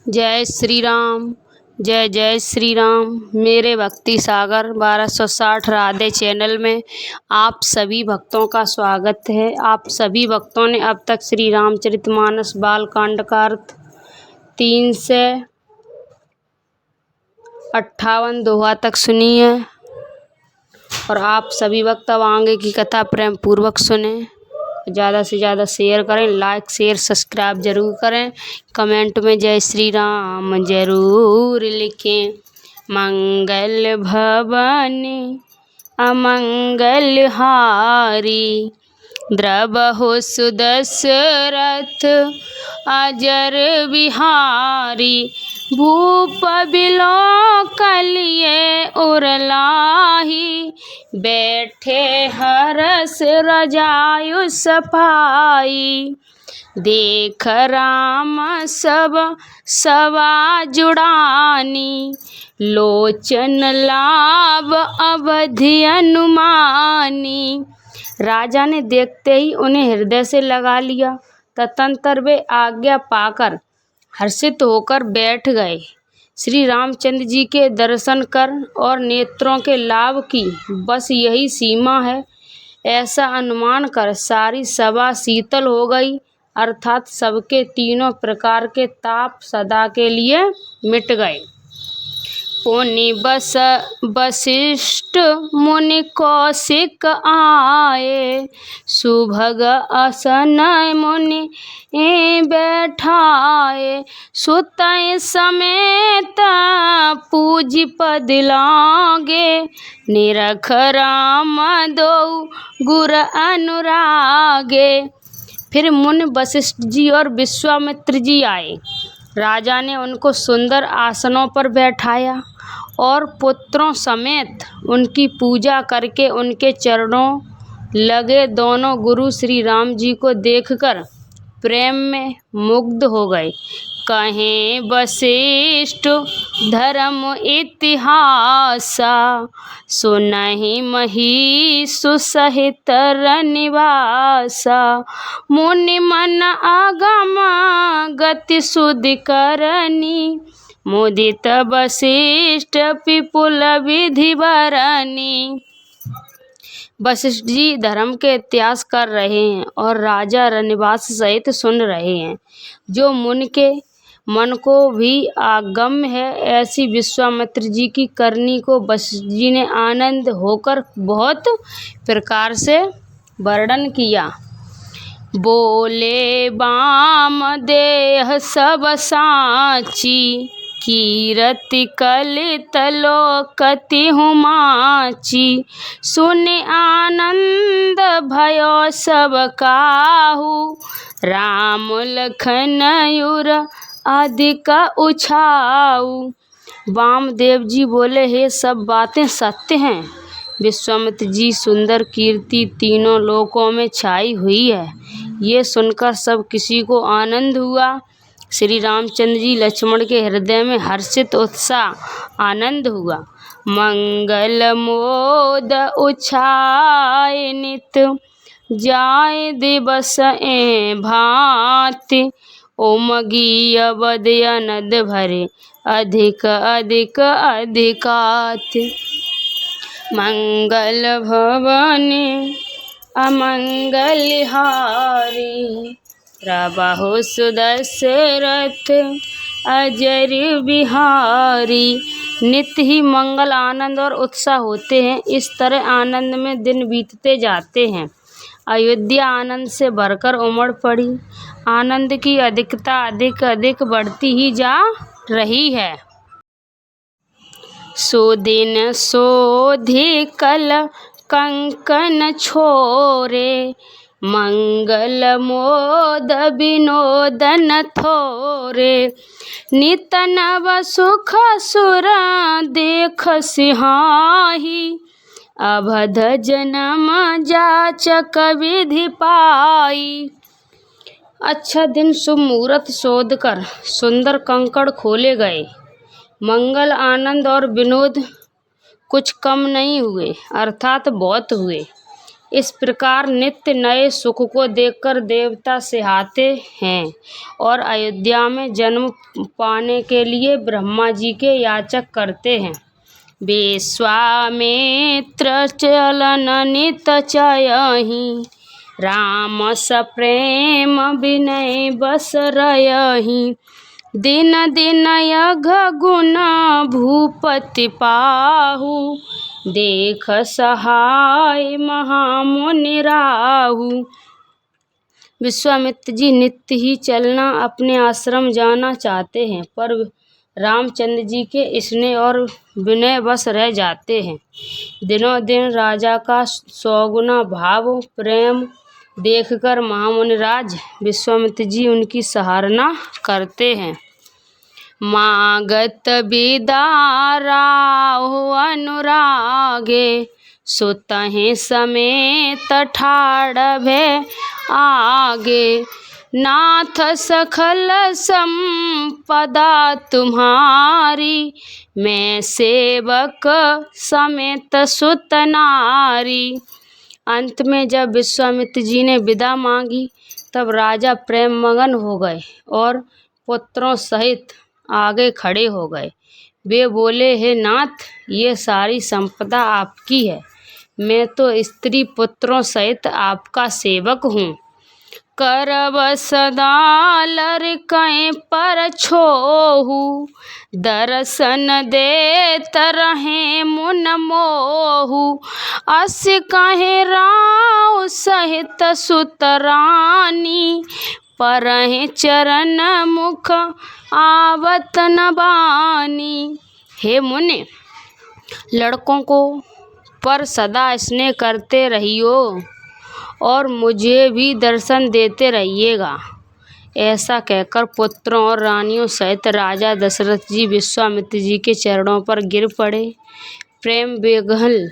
जय श्री राम। जय जय श्री राम। मेरे भक्ति सागर 1260 राधे चैनल में आप सभी भक्तों का स्वागत है। आप सभी भक्तों ने अब तक श्री रामचरितमानस बालकांड का अर्थ 3 से 58 दोहा तक सुनी है और आप सभी भक्त अब आगे की कथा प्रेम पूर्वक सुने। ज़्यादा से ज़्यादा शेयर करें, लाइक शेयर सब्सक्राइब जरूर करें। कमेंट में जय श्री राम जरूर लिखें। मंगल भवन अमंगल हारी, द्रबहु सुदशरथ अजर बिहारी। भूप बिलोकलिए उरलाही, बैठे हरस रजायु सफाई। देख राम सब सवा जुड़ानी, लोचन लाभ अवधि अनुमानी। राजा ने देखते ही उन्हें हृदय से लगा लिया। तदनंतर वे आज्ञा पाकर हर्षित होकर बैठ गए। श्री रामचंद्र जी के दर्शन कर और नेत्रों के लाभ की बस यही सीमा है, ऐसा अनुमान कर सारी सभा शीतल हो गई, अर्थात सबके तीनों प्रकार के ताप सदा के लिए मिट गए। पुनि वशिष्ठ मुनि कौशिक आए, सुभग असन मुनि बैठाए। सुतय समेत पूजि पद लागे, निरख राम दो गुर अनुरागे। फिर मुनि वशिष्ठ जी और विश्वामित्र जी आए। राजा ने उनको सुंदर आसनों पर बैठाया और पुत्रों समेत उनकी पूजा करके उनके चरणों लगे दोनों गुरु श्री राम जी को देखकर प्रेम में मुग्ध हो गए। कहें वशिष्ठ धर्म इतिहासा, सुनहि महिषु सहित रनिवासा। मुनि मन आगम गति सुधि करनी, मुदित वशिष्ठ पिपुल विधि बरनी। वशिष्ठ जी धर्म के इतिहास कर रहे हैं और राजा रनिवास सहित सुन रहे हैं, जो मुनि के मन को भी आगम्य है। ऐसी विश्वामित्र जी की करनी को वशिष्ठ जी ने आनंद होकर बहुत प्रकार से वर्णन किया। बोले बाम देह सब साची, कीरति कलित लोकति हुमाची। सुनि आनंद भयो सब काहू, राम लखन युर अधिक उछाऊ। वामदेव जी बोले, हे सब बातें सत्य हैं। विश्वामित्र जी, सुंदर कीर्ति तीनों लोकों में छाई हुई है। ये सुनकर सब किसी को आनंद हुआ। श्री रामचंद्र जी लक्ष्मण के हृदय में हर्षित उत्साह आनंद हुआ। मंगल मोद उछाए नित, जाय दिवस ए भांति। उमगी अवध अनद भरे, अधिक अधिक अधिकात। मंगल भवनी अमंगल हारी, प्रभु सुदशरथ अजर बिहारी। नित्य ही मंगल आनंद और उत्साह होते हैं। इस तरह आनंद में दिन बीतते जाते हैं। अयोध्या आनंद से भरकर उमड़ पड़ी। आनंद की अधिकता अधिक अधिक बढ़ती ही जा रही है। सुदिन सोधि कल कंकन छोरे, मंगल मोद विनोदन थोरे। नित नव सुख सुर देख सिहाही, अवध जन्म जाचक विधि पाई। अच्छा दिन शुभ मुहूर्त शोध कर सुंदर कंकड़ खोले गए। मंगल आनंद और विनोद कुछ कम नहीं हुए, अर्थात बहुत हुए। इस प्रकार नित्य नए सुख को देखकर देवता सिहाते हैं और अयोध्या में जन्म पाने के लिए ब्रह्मा जी के याचक करते हैं। विश्वामित्र चलन नित चयहि, राम सप्रेम विनय बस रयहि। दिन दिन यघ गुण भूपति पाहु, देख सहाय महामुनि राहु। विश्वामित्र जी नित्य ही चलना अपने आश्रम जाना चाहते हैं, पर रामचंद्र जी के स्नेह और विनय बस रह जाते हैं। दिनों दिन राजा का 100 गुना भाव प्रेम देखकर महामुनिराज विश्वामित्र जी उनकी सराहना करते हैं। मागत विदा राहु अनुरागे, सुतहि समेत ठाड़ भय आगे। नाथ सखल संपदा तुम्हारी, मैं सेवक समेत सुत नारी। अंत में जब विश्वामित्र जी ने विदा मांगी तब राजा प्रेम मगन हो गए और पुत्रों सहित आगे खड़े हो गए। वे बोले, हे नाथ, ये सारी संपदा आपकी है, मैं तो स्त्री पुत्रों सहित आपका सेवक हूँ। करब सदा लरकै पर छोहु, दर्शन देत रहे मुन मोहु। अस कहे राव सहित सुत रानी, परहि चरण मुख आवत न बानी। हे मुनि, लड़कों को पर सदा स्नेह करते रहियो और मुझे भी दर्शन देते रहिएगा। ऐसा कहकर पुत्रों और रानियों सहित राजा दशरथ जी विश्वामित्र जी के चरणों पर गिर पड़े। प्रेम बेगहल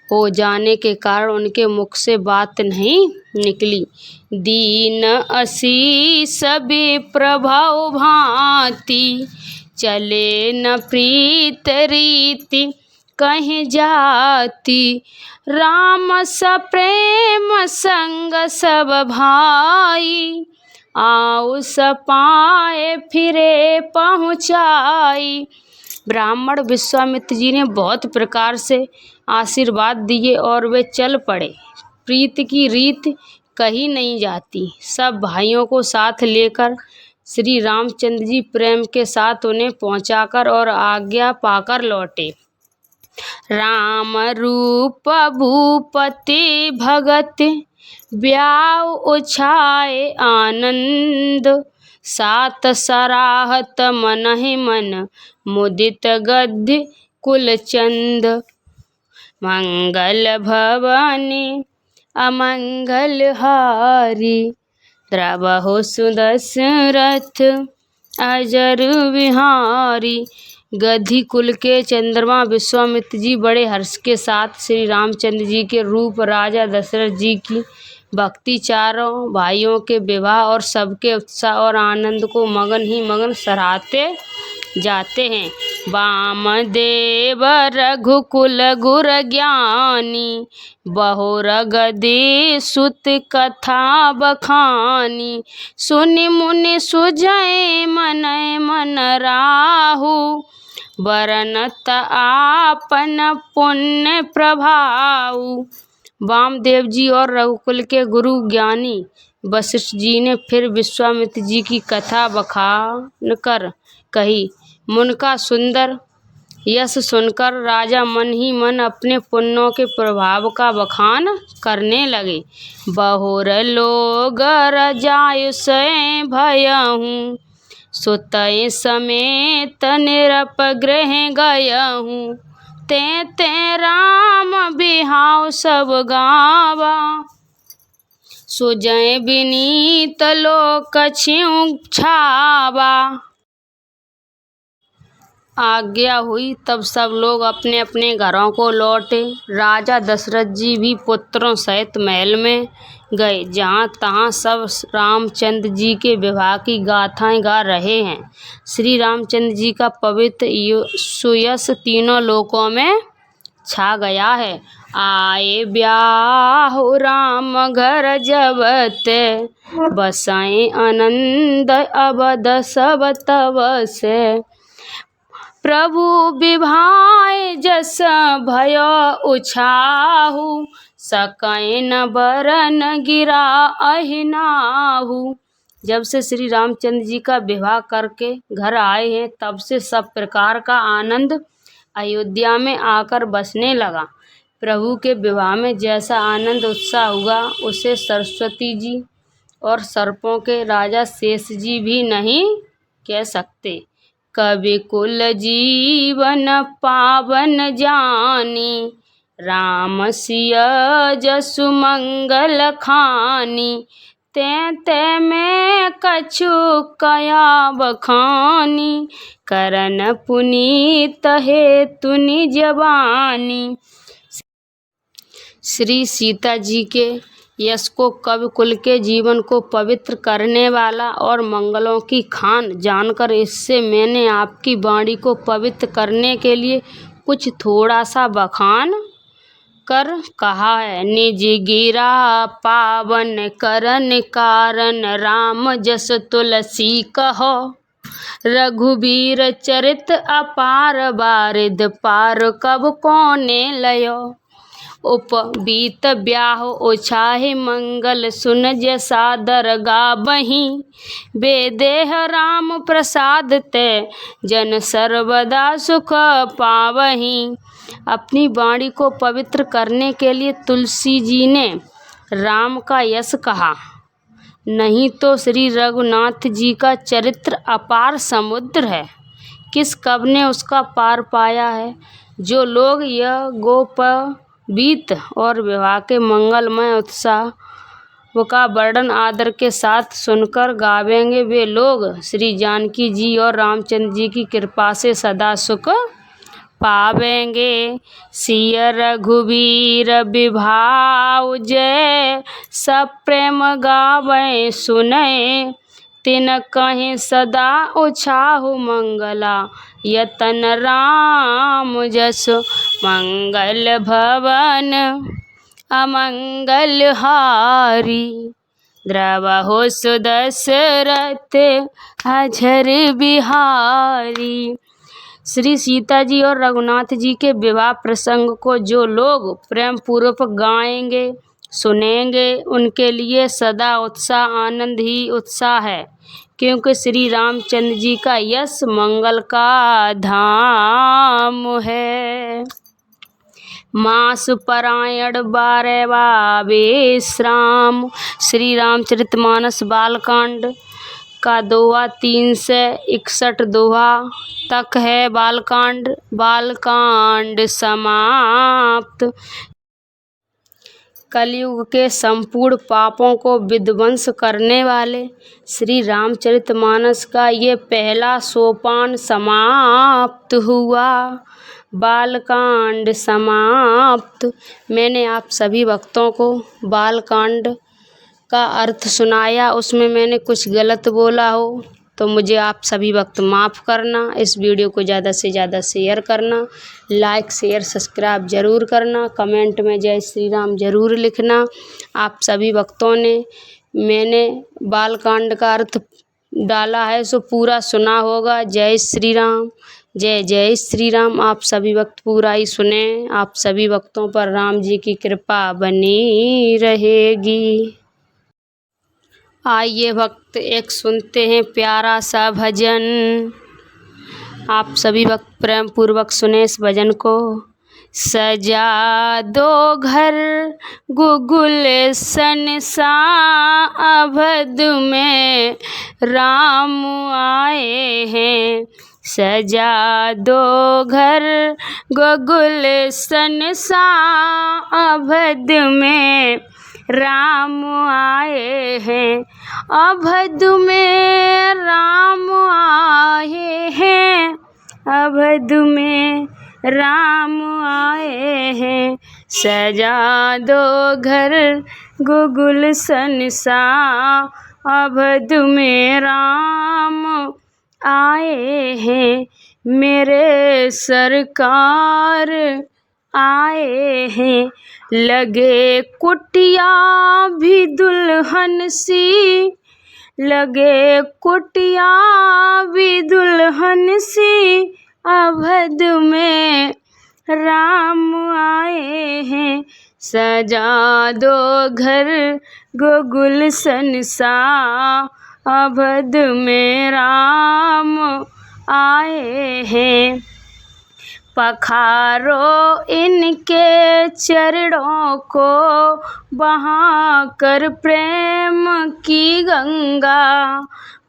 हो जाने के कारण उनके मुख से बात नहीं निकली। दीन आशीष विप्रभव भांति, चले न प्रीत रीति कहीं जाति। राम सप्रेम संग सब भाई, आउ सपाए फिरे पहुँचाई। ब्राह्मण विश्वामित्र जी ने बहुत प्रकार से आशीर्वाद दिए और वे चल पड़े। प्रीत की रीत कही नहीं जाती। सब भाइयों को साथ लेकर श्री रामचंद्र जी प्रेम के साथ उन्हें पहुंचाकर और आज्ञा पाकर लौटे। राम रूप भूपति भगत, ब्याव उछाए आनंद। सात सराहत मनहि मन, मुदित गद्य कुलचंद। मंगल भवनि अमंगल हारी, द्रवहु सुदशरथ अजर विहारी। गद्दी कुल के चंद्रमा विश्वामित्र जी बड़े हर्ष के साथ श्री रामचंद्र जी के रूप, राजा दशरथ जी की भक्ति, चारों भाइयों के विवाह और सबके उत्साह और आनंद को मगन ही मगन सराहते जाते हैं। वामदेव रघुकुल गुर ज्ञानी, बहुर गदे सुत कथा बखानी। सुनि मुनि सुजय मन मन राहु, बरनत आपन पुण्य प्रभाऊ। वामदेव जी और रघुकुल के गुरु ज्ञानी वशिष्ठ जी ने फिर विश्वामित्र जी की कथा बखान कर कही। मुन का सुंदर यश सुनकर राजा मन ही मन अपने पुण्यों के प्रभाव का बखान करने लगे। बहुर लोग रजायुष भयहूँ, सुतय समेत निरपगृह गयहूँ। ते ते राम बिहाव सब गावा, सुजय विनीत लोक छिउ छावा। आज्ञा हुई तब सब लोग अपने अपने घरों को लौटे। राजा दशरथ जी भी पुत्रों सहित महल में गए, जहाँ तहाँ सब रामचंद्र जी के विवाह की गाथाएं गा रहे हैं। श्री रामचंद्र जी का पवित्र सुयश तीनों लोकों में छा गया है आए ब्याहु राम घर जबत, बसाए आनंद अवध सब तव से। प्रभु विभाए जस भयो उछाहु, सकैन बरन गिरा अहिनाहु। जब से श्री रामचंद्र जी का विवाह करके घर आए हैं तब से सब प्रकार का आनंद अयोध्या में आकर बसने लगा। प्रभु के विवाह में जैसा आनंद उत्साह हुआ उसे सरस्वती जी और सर्पों के राजा शेष जी भी नहीं कह सकते। कवि कुल जीवन पावन जानी, राम सिय जसु मंगल खानी। ते में कछु कया बखानी, करन पुनीत हे तुनि जवानी। श्री सीता जी के यश को कवि कुल के जीवन को पवित्र करने वाला और मंगलों की खान जानकर इससे मैंने आपकी वाणी को पवित्र करने के लिए कुछ थोड़ा सा बखान कर कहा है। निज गिरा पावन करन कारण, राम जस तुलसी कहो। रघुबीर चरित अपार, बारिध पार कब कोने लयो। उपबीत ब्याह उछाहि मंगल, सुन जैसा दर गाबहीं। बेदेह राम प्रसाद ते, जन सर्वदा सुख पावहीं। अपनी वाणी को पवित्र करने के लिए तुलसी जी ने राम का यश कहा, नहीं तो श्री रघुनाथ जी का चरित्र अपार समुद्र है, किस कवि ने उसका पार पाया है। जो लोग यह गोपबीत और विवाह के मंगलमय उत्साह का वर्णन आदर के साथ सुनकर गावेंगे, वे लोग श्री जानकी जी और रामचंद्र जी की कृपा से सदा सुख पावेंगे। सिय रघुबीर विभाव जय, सब प्रेम गावें सुने। तिन कहीं सदा उछाहु मंगला, यतन राम जसु मंगल भवन अमंगल हारी। द्रवहु सुदशरथ अझर बिहारी। श्री सीता जी और रघुनाथ जी के विवाह प्रसंग को जो लोग प्रेम पूर्वक गाएंगे सुनेंगे उनके लिए सदा उत्साह आनंद ही उत्साह है, क्योंकि श्री रामचंद्र जी का यश मंगल का धाम है। मास परायण 12वां विश्राम। श्री रामचरितमानस बालकांड का दोहा 3 से 61 दोहा तक है। बालकांड समाप्त। कलयुग के संपूर्ण पापों को विध्वंस करने वाले श्री रामचरितमानस का ये पहला सोपान समाप्त हुआ। बालकांड समाप्त। मैंने आप सभी भक्तों को बालकांड का अर्थ सुनाया, उसमें मैंने कुछ गलत बोला हो तो मुझे आप सभी वक्त माफ़ करना। इस वीडियो को ज़्यादा से ज़्यादा शेयर करना, लाइक शेयर सब्सक्राइब ज़रूर करना, कमेंट में जय श्री राम ज़रूर लिखना। आप सभी भक्तों ने मैंने बालकांड का अर्थ डाला है सो पूरा सुना होगा। जय श्री राम, जय जय श्री राम। आप सभी वक्त पूरा ही सुने। आप सभी भक्तों पर राम जी की कृपा बनी रहेगी। आइए भक्त एक सुनते हैं प्यारा सा भजन। आप सभी वक्त प्रेम पूर्वक सुने इस भजन को। सजा दो घर गुगुल सन सा, अवध में राम आए हैं। सजा दो घर गुगुल सन सा, अवध में राम आए हैं। अवध में राम आए हैं, अवध में राम आए हैं। सजा दो घर गुगुल सन सा, अवध में राम आए हैं। मेरे सरकार आए हैं। लगे कुटिया भी दुल्हन सी, लगे कुटिया भी दुल्हन सी, अवध में राम आए हैं। सजा दो घर गुलशन सा, अवध में राम आए हैं। पखारो इनके चरणों को, बहाकर प्रेम की गंगा।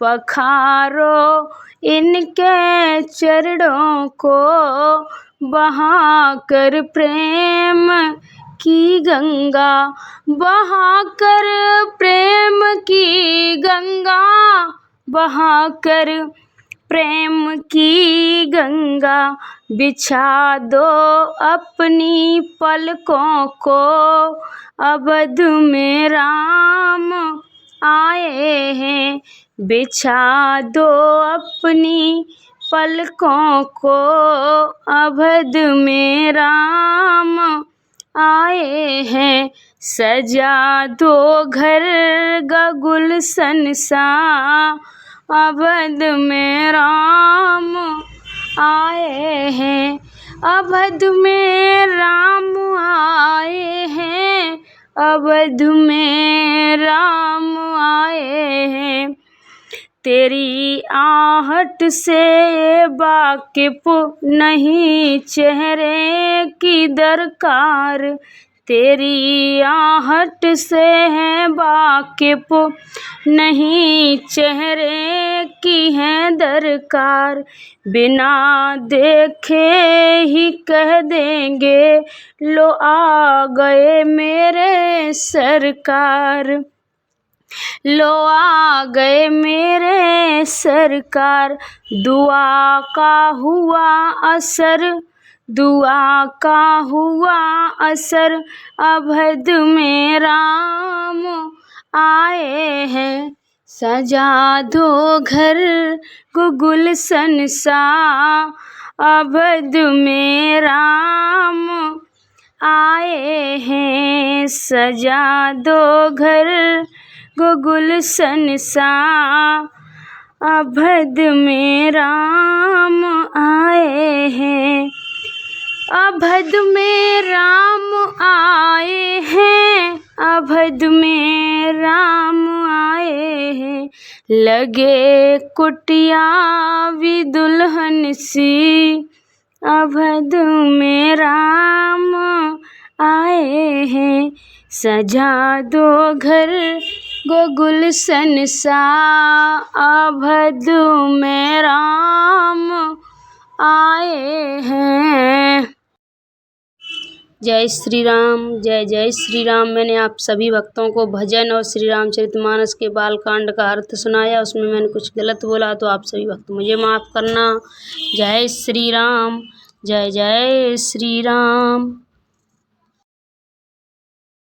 पखारो इनके चरणों को, बहाकर प्रेम की गंगा। बहाकर प्रेम की गंगा, बहाकर प्रेम की गंगा। बिछा दो अपनी पलकों को, अवध में राम आए हैं। बिछा दो अपनी पलकों को, अवध में राम आए हैं। सजा दो घर गुलशन सा, अवध में राम आए हैं। अवध में राम आए हैं, अवध में राम आए हैं। तेरी आहट से वाकिफ नहीं चेहरे की दरकार। तेरी आहट से है वाकिफ नहीं चेहरे की है दरकार। बिना देखे ही कह देंगे, लो आ गए मेरे सरकार। लो आ गए मेरे सरकार। दुआ का हुआ असर, दुआ का हुआ असर, अवध में राम आए हैं। सजा दो घर गुलशन सा, अवध में राम आए हैं। सजा दो घर गुलशन सा, अवध में राम आए हैं। अवध में राम आए हैं, अवध में राम आए हैं। लगे कुटिया भी दुल्हन सी, अवध में राम आए हैं। सजा दो घर गुलशन सा, अवध में राम आए हैं। जय श्री राम, जय जय श्री राम। मैंने आप सभी भक्तों को भजन और श्री रामचरितमानस के बालकांड का अर्थ सुनाया, उसमें मैंने कुछ गलत बोला तो आप सभी भक्त मुझे माफ़ करना। जय श्री राम, जय जय श्री राम।